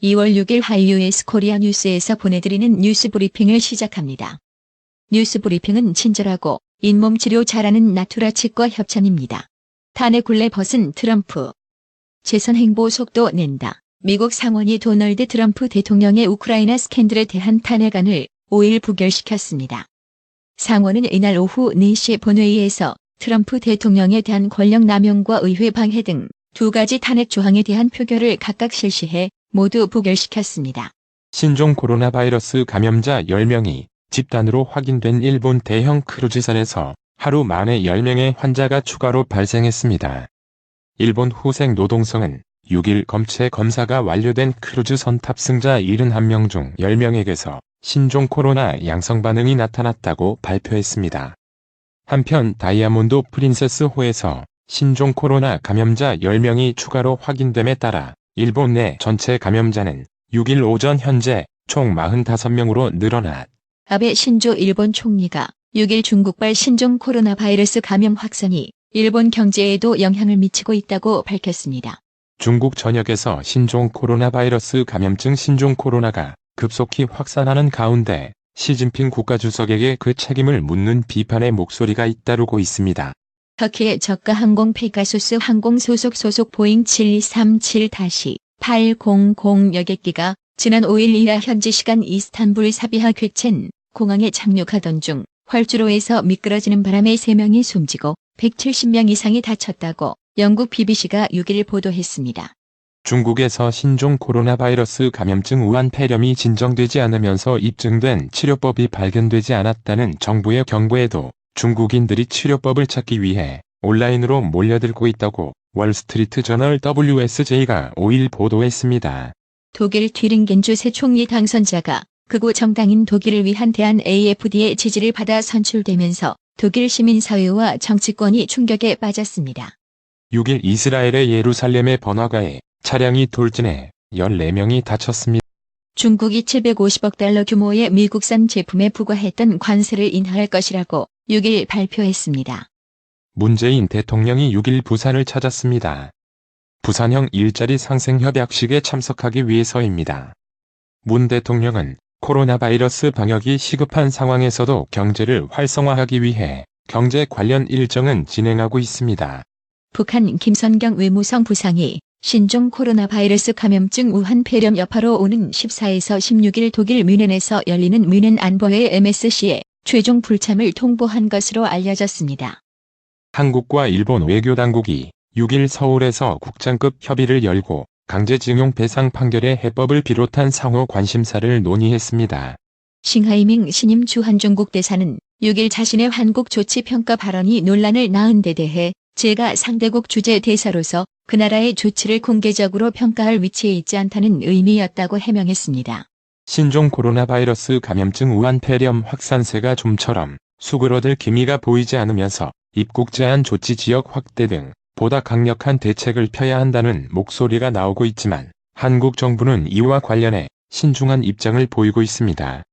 2월 6일 하이유에스 코리아 뉴스에서 보내드리는 뉴스 브리핑을 시작합니다. 뉴스 브리핑은 친절하고 잇몸 치료 잘하는 나투라 치과 협찬입니다. 탄핵 굴레 벗은 트럼프. 재선 행보 속도 낸다. 미국 상원이 도널드 트럼프 대통령의 우크라이나 스캔들에 대한 탄핵안을 5일 부결시켰습니다. 상원은 이날 오후 4시 본회의에서 트럼프 대통령에 대한 권력 남용과 의회 방해 등 두 가지 탄핵 조항에 대한 표결을 각각 실시해 모두 부결시켰습니다. 신종 코로나 바이러스 감염자 10명이 집단으로 확인된 일본 대형 크루즈선에서 하루 만에 10명의 환자가 추가로 발생했습니다. 일본 후생 노동성은 6일 검체 검사가 완료된 크루즈선 탑승자 71명 중 10명에게서 신종 코로나 양성 반응이 나타났다고 발표했습니다. 한편 다이아몬드 프린세스호에서 신종 코로나 감염자 10명이 추가로 확인됨에 따라 일본 내 전체 감염자는 6일 오전 현재 총 45명으로 늘어났. 아베 신조 일본 총리가 6일 중국발 신종 코로나 바이러스 감염 확산이 일본 경제에도 영향을 미치고 있다고 밝혔습니다. 중국 전역에서 신종 코로나 바이러스 감염증 신종 코로나가 급속히 확산하는 가운데 시진핑 국가주석에게 그 책임을 묻는 비판의 목소리가 잇따르고 있습니다. 터키의 저가 항공 페가수스 항공 소속 보잉 7237-800 여객기가 지난 5일 이라 현지 시간 이스탄불 사비하 괴첸 공항에 착륙하던 중 활주로에서 미끄러지는 바람에 3명이 숨지고 170명 이상이 다쳤다고 영국 BBC가 6일 보도했습니다. 중국에서 신종 코로나 바이러스 감염증 우한 폐렴이 진정되지 않으면서 입증된 치료법이 발견되지 않았다는 정부의 경고에도 중국인들이 치료법을 찾기 위해 온라인으로 몰려들고 있다고 월스트리트 저널 WSJ가 5일 보도했습니다. 독일 튀링겐주 새 총리 당선자가 극우 정당인 독일을 위한 대한 AfD의 지지를 받아 선출되면서 독일 시민사회와 정치권이 충격에 빠졌습니다. 6일 이스라엘의 예루살렘의 번화가에 차량이 돌진해 14명이 다쳤습니다. 중국이 750억 달러 규모의 미국산 제품에 부과했던 관세를 인하할 것이라고 6일 발표했습니다. 문재인 대통령이 6일 부산을 찾았습니다. 부산형 일자리 상생 협약식에 참석하기 위해서입니다. 문 대통령은 코로나 바이러스 방역이 시급한 상황에서도 경제를 활성화하기 위해 경제 관련 일정은 진행하고 있습니다. 북한 김선경 외무성 부상이 신종 코로나 바이러스 감염증 우한 폐렴 여파로 오는 14에서 16일 독일 뮌헨에서 열리는 뮌헨 안보회 MSC에 최종 불참을 통보한 것으로 알려졌습니다. 한국과 일본 외교당국이 6일 서울에서 국장급 협의를 열고 강제징용 배상 판결의 해법을 비롯한 상호 관심사를 논의했습니다. 싱하이밍 신임 주한중국 대사는 6일 자신의 한국 조치 평가 발언이 논란을 낳은 데 대해 제가 상대국 주재 대사로서 그 나라의 조치를 공개적으로 평가할 위치에 있지 않다는 의미였다고 해명했습니다. 신종 코로나 바이러스 감염증 우한 폐렴 확산세가 좀처럼 수그러들 기미가 보이지 않으면서 입국 제한 조치 지역 확대 등 보다 강력한 대책을 펴야 한다는 목소리가 나오고 있지만 한국 정부는 이와 관련해 신중한 입장을 보이고 있습니다.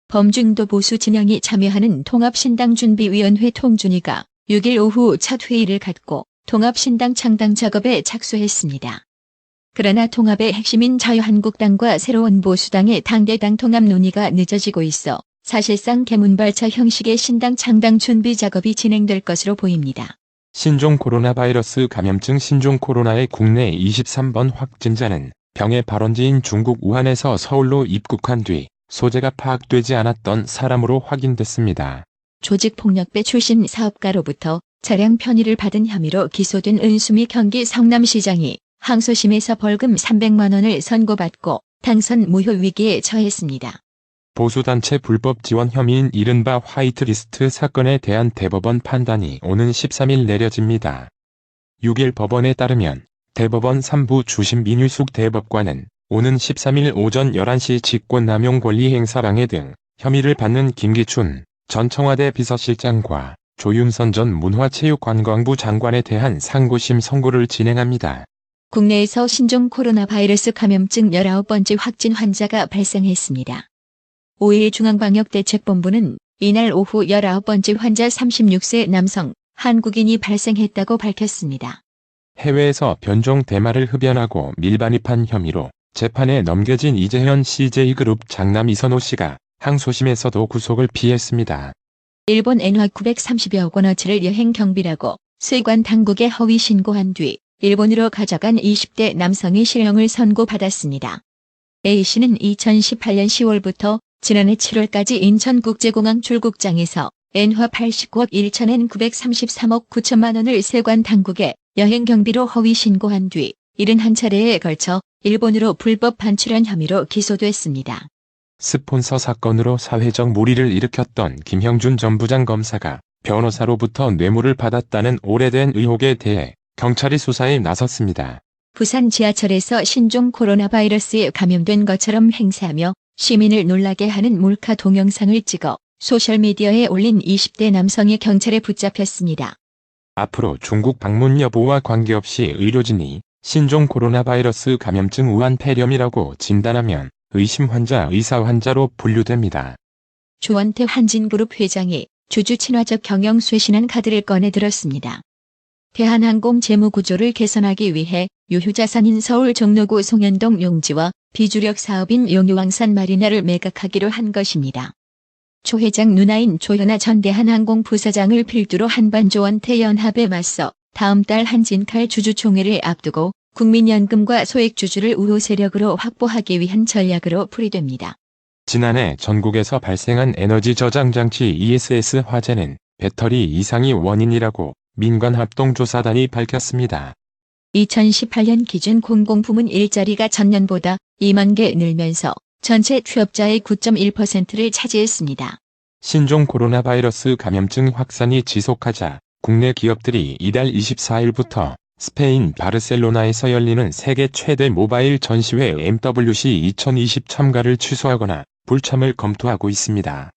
범중도 보수 진영이 참여하는 통합신당준비위원회 통준위가 6일 오후 첫 회의를 갖고 통합신당 창당 작업에 착수했습니다. 그러나 통합의 핵심인 자유한국당과 새로운 보수당의 당대당 통합 논의가 늦어지고 있어 사실상 개문발차 형식의 신당 창당 준비 작업이 진행될 것으로 보입니다. 신종 코로나 바이러스 감염증 신종 코로나의 국내 23번 확진자는 병의 발원지인 중국 우한에서 서울로 입국한 뒤 소재가 파악되지 않았던 사람으로 확인됐습니다. 조직폭력배 출신 사업가로부터 차량 편의를 받은 혐의로 기소된 은수미 경기 성남시장이 항소심에서 벌금 300만 원을 선고받고 당선 무효 위기에 처했습니다. 보수단체 불법 지원 혐의인 이른바 화이트리스트 사건에 대한 대법원 판단이 오는 13일 내려집니다. 6일 법원에 따르면 대법원 3부 주심 민유숙 대법관은 오는 13일 오전 11시 직권남용 권리행사 방해 등 혐의를 받는 김기춘 전 청와대 비서실장과 조윤선 전 문화체육관광부 장관에 대한 상고심 선고를 진행합니다. 국내에서 신종 코로나 바이러스 감염증 19번째 확진 환자가 발생했습니다. 5일 중앙방역대책본부는 이날 오후 19번째 환자 36세 남성 한국인이 발생했다고 밝혔습니다. 해외에서 변종 대마를 흡연하고 밀반입한 혐의로 재판에 넘겨진 이재현 CJ그룹 장남 이선호 씨가 항소심에서도 구속을 피했습니다. 일본 엔화 930여 원어치를 여행 경비라고 세관 당국에 허위 신고한 뒤 일본으로 가져간 20대 남성의 실형을 선고받았습니다. A씨는 2018년 10월부터 지난해 7월까지 인천국제공항 출국장에서 엔화 89억 1천엔 933억 9천만 원을 세관 당국에 여행 경비로 허위 신고한 뒤 71차례에 걸쳐 일본으로 불법 반출한 혐의로 기소됐습니다. 스폰서 사건으로 사회적 물의를 일으켰던 김형준 전 부장검사가 변호사로부터 뇌물을 받았다는 오래된 의혹에 대해 경찰이 수사에 나섰습니다. 부산 지하철에서 신종 코로나 바이러스에 감염된 것처럼 행세하며 시민을 놀라게 하는 몰카 동영상을 찍어 소셜미디어에 올린 20대 남성이 경찰에 붙잡혔습니다. 앞으로 중국 방문 여부와 관계없이 의료진이 신종 코로나 바이러스 감염증 우한 폐렴이라고 진단하면 의심 환자, 의사 환자로 분류됩니다. 조원태 한진그룹 회장이 주주 친화적 경영 쇄신안 카드를 꺼내 들었습니다. 대한항공 재무구조를 개선하기 위해 유휴자산인 서울 종로구 송현동 용지와 비주력 사업인 용유왕산 마리나를 매각하기로 한 것입니다. 조 회장 누나인 조현아 전 대한항공 부사장을 필두로 한반 조원태 연합에 맞서 다음 달 한진칼 주주총회를 앞두고 국민연금과 소액주주를 우호 세력으로 확보하기 위한 전략으로 풀이됩니다. 지난해 전국에서 발생한 에너지 저장 장치 ESS 화재는 배터리 이상이 원인이라고 민간합동조사단이 밝혔습니다. 2018년 기준 공공부문 일자리가 전년보다 2만 개 늘면서 전체 취업자의 9.1%를 차지했습니다. 신종 코로나 바이러스 감염증 확산이 지속하자 국내 기업들이 이달 24일부터 스페인 바르셀로나에서 열리는 세계 최대 모바일 전시회 MWC 2020 참가를 취소하거나 불참을 검토하고 있습니다.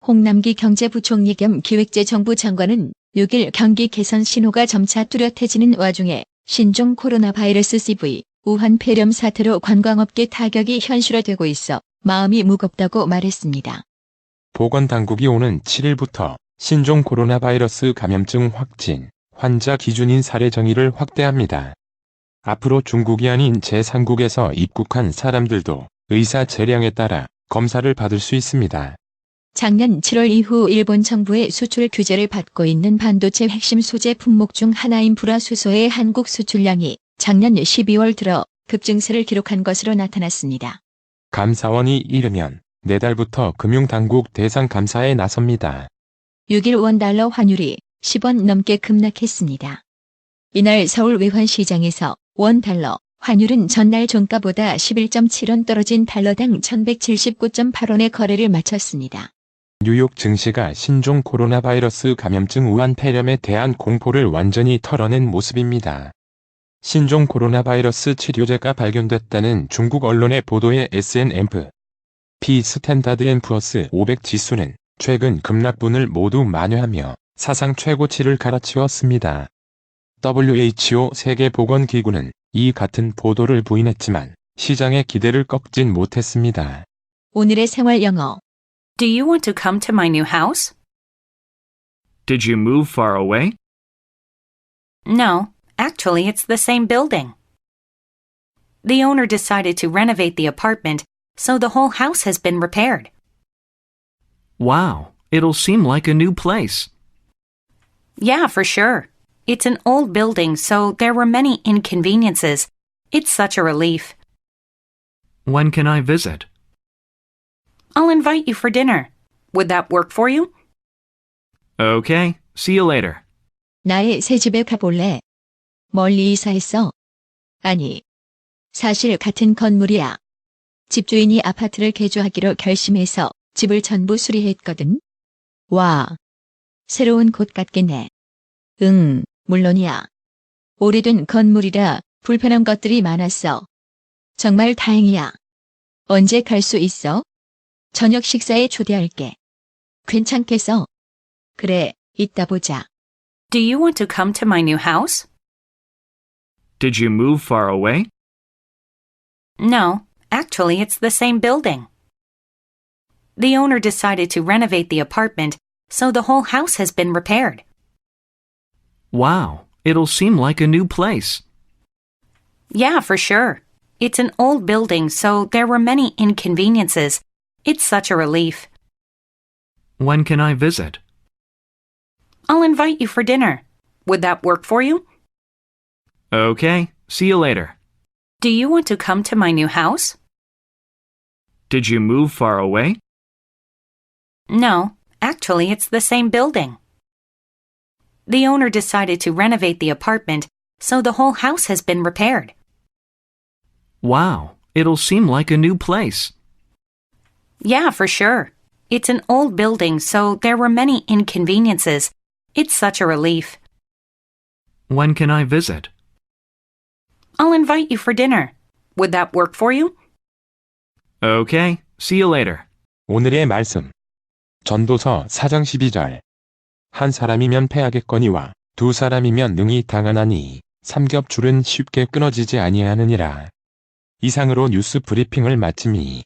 홍남기 경제부총리 겸 기획재정부 장관은 6일 경기 개선 신호가 점차 뚜렷해지는 와중에 신종 코로나 바이러스 CV 우한 폐렴 사태로 관광업계 타격이 현실화되고 있어 마음이 무겁다고 말했습니다. 보건당국이 오는 7일부터 신종 코로나 바이러스 감염증 확진 환자 기준인 사례 정의를 확대합니다. 앞으로 중국이 아닌 제3국에서 입국한 사람들도 의사 재량에 따라 검사를 받을 수 있습니다. 작년 7월 이후 일본 정부의 수출 규제를 받고 있는 반도체 핵심 소재 품목 중 하나인 불화수소의 한국 수출량이 작년 12월 들어 급증세를 기록한 것으로 나타났습니다. 감사원이 이르면 내달부터 금융당국 대상 감사에 나섭니다. 6일 원달러 환율이 10원 넘게 급락했습니다. 이날 서울 외환시장에서 원달러 환율은 전날 종가보다 11.7원 떨어진 달러당 1179.8원의 거래를 마쳤습니다. 뉴욕 증시가 신종 코로나 바이러스 감염증 우한 폐렴에 대한 공포를 완전히 털어낸 모습입니다. 신종 코로나 바이러스 치료제가 발견됐다는 중국 언론의 보도에 S&P 스탠다드 & 푸어스 500 지수는 최근 급락분을 모두 만회하며 사상 최고치를 갈아치웠습니다. WHO 세계보건기구는 이 같은 보도를 부인했지만 시장의 기대를 꺾진 못했습니다. 오늘의 생활 영어. Do you want to come to my new house? Did you move far away? No, actually it's the same building. The owner decided to renovate the apartment, so the whole house has been repaired. Wow, it'll seem like a new place. Yeah, for sure. It's an old building, so there were many inconveniences. It's such a relief. When can I visit? I'll invite you for dinner. Would that work for you? Okay, see you later. 나의 새 집에 가볼래? 멀리 이사했어? 아니, 사실 같은 건물이야. 집주인이 아파트를 개조하기로 결심해서 집을 전부 수리했거든. 와, 새로운 곳 같겠네. 응, 물론이야. 오래된 건물이라 불편한 것들이 많았어. 정말 다행이야. 언제 갈 수 있어? 저녁 식사에 초대할게. 괜찮겠어? 그래, 이따 보자. Do you want to come to my new house? Did you move far away? No, actually it's the same building. The owner decided to renovate the apartment, so the whole house has been repaired. Wow, it'll seem like a new place. Yeah, for sure. It's an old building, so there were many inconveniences. It's such a relief. When can I visit? I'll invite you for dinner. Would that work for you? Okay, see you later. Do you want to come to my new house? Did you move far away? No, actually, it's the same building. The owner decided to renovate the apartment, so the whole house has been repaired. Wow, it'll seem like a new place. Yeah, for sure. It's an old building, so there were many inconveniences. It's such a relief. When can I visit? I'll invite you for dinner. Would that work for you? Okay, see you later. 오늘의 말씀. 전도서 4장 12절. 한 사람이면 패하겠거니와 두 사람이면 능히 당하나니 삼겹줄은 쉽게 끊어지지 아니하느니라. 이상으로 뉴스 브리핑을 마치니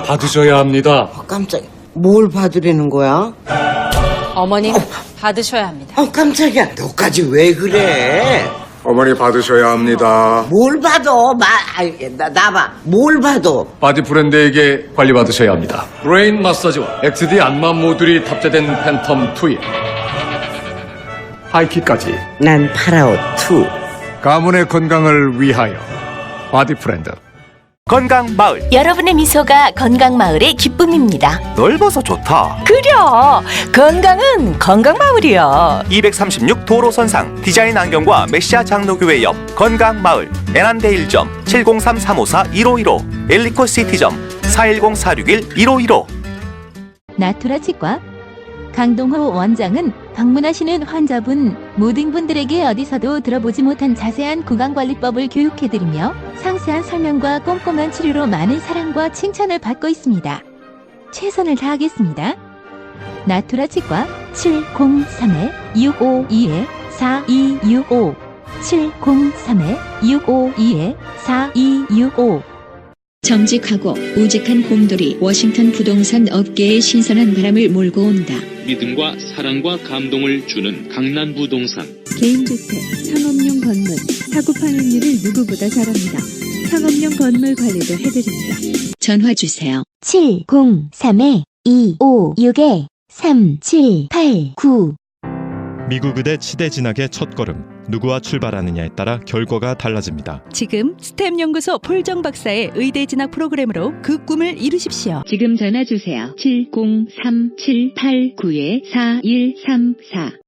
받으셔야 합니다. 깜짝이야. 뭘 받으려는 거야? 어머님 받으셔야 합니다. 깜짝이야. 너까지 왜 그래? 어머니 받으셔야 합니다. 뭘 받아? 나봐. 뭘 받아? 바디 브랜드에게 관리받으셔야 합니다. 브레인 마사지와 XD 안마 모듈이 탑재된 팬텀 2에 하이킥까지 난 파라오 2. 가문의 건강을 위하여 바디 브랜드. 건강마을. 여러분의 미소가 건강마을의 기쁨입니다. 넓어서 좋다. 그려! 건강은 건강마을이야. 236 도로선상 디자인 안경과 메시아 장로교회 옆 건강마을. 애난데일점 703-354-1515 엘리코시티점 410-461-1515. 나투라 치과 강동호 원장은 방문하시는 환자분 모든 분들에게 어디서도 들어보지 못한 자세한 구강관리법을 교육해드리며 상세한 설명과 꼼꼼한 치료로 많은 사랑과 칭찬을 받고 있습니다. 최선을 다하겠습니다. 나투라 치과 703-652-4265 703-652-4265 정직하고 우직한 곰돌이 워싱턴 부동산 업계의 신선한 바람을 몰고 온다. 믿음과 사랑과 감동을 주는 강남 부동산. 개인주택, 상업용 건물, 사고 판매율을 누구보다 잘합니다. 상업용 건물 관리도 해드립니다. 전화 주세요. 703-256-3789 미국 의대 치대 진학의 첫걸음. 누구와 출발하느냐에 따라 결과가 달라집니다. 지금 스템 연구소 폴정 박사의 의대 진학 프로그램으로 그 꿈을 이루십시오. 지금 전화 주세요. 703-789-4134